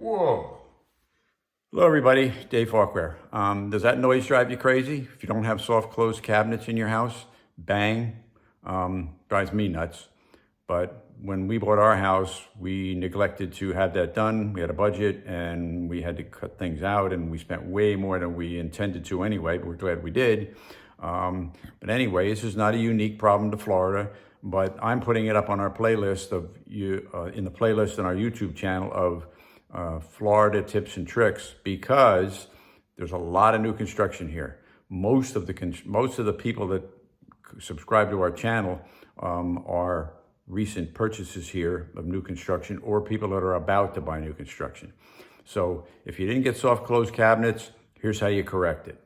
Whoa. Hello everybody, davefauquier. Does that noise drive you crazy? If you don't have soft close cabinets in your house, bang, drives me nuts. But when we bought our house, we neglected to have that done. We had a budget and we had to cut things out, and we spent way more than we intended to anyway, but we're glad we did. But anyway, this is not a unique problem to Florida, but I'm putting it up on our playlist of in the playlist on our YouTube channel of Florida tips and tricks, because there's a lot of new construction here. Most of the people that subscribe to our channel are recent purchases here of new construction, or people that are about to buy new construction. So if you didn't get soft close cabinets, here's how you correct it.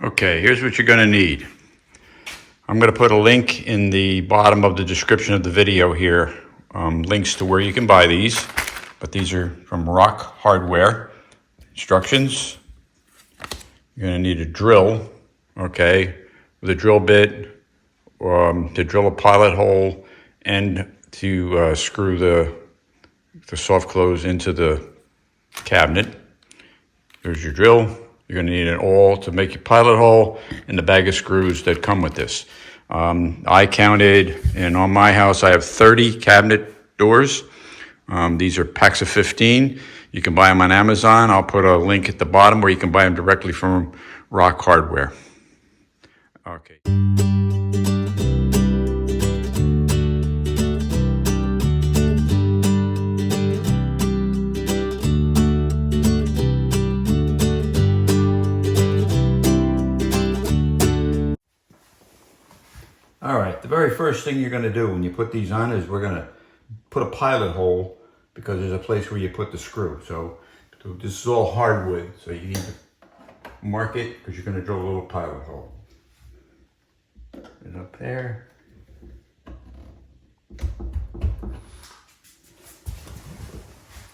Okay, here's what you're going to need. I'm going to put a link in the bottom of the description of the video here, links to where you can buy these. But these are from Rock Hardware. Instructions: you're going to need a drill, okay, with a drill bit to drill a pilot hole and to screw the soft close into the cabinet. There's your drill. You're going to need an awl to make your pilot hole and the bag of screws that come with this. I counted, and on my house I have 30 cabinet doors. These are packs of 15. You can buy them on Amazon. I'll put a link at the bottom where you can buy them directly from Rock Hardware. Okay. All right, the very first thing you're going to do when you put these on is we're going to put a pilot hole, because there's a place where you put the screw. So this is all hardwood, so you need to mark it because you're going to drill a little pilot hole. Put it up there.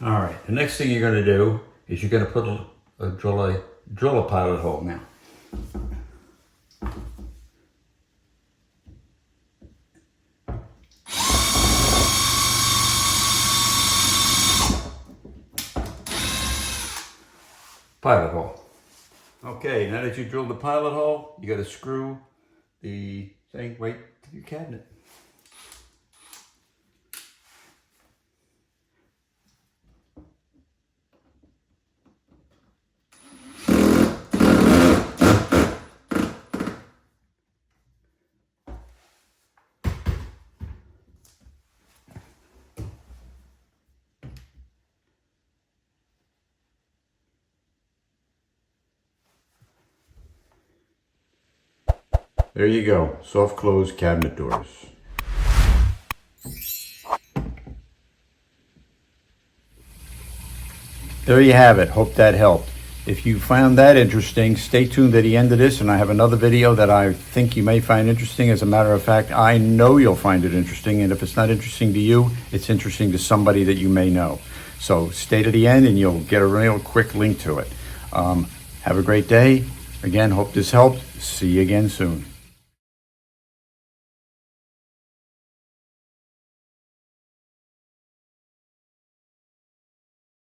All right, the next thing you're going to do is you're going to put drill a pilot hole now. Pilot hole. Okay, now that you drilled the pilot hole, you got to screw the thing right to your cabinet. There you go, soft close cabinet doors. There you have it. Hope that helped. If you found that interesting, stay tuned to the end of this, and I have another video that I think you may find interesting. As a matter of fact, I know you'll find it interesting, and if it's not interesting to you, it's interesting to somebody that you may know. So stay to the end and you'll get a real quick link to it. Have a great day. Again, hope this helped. See you again soon.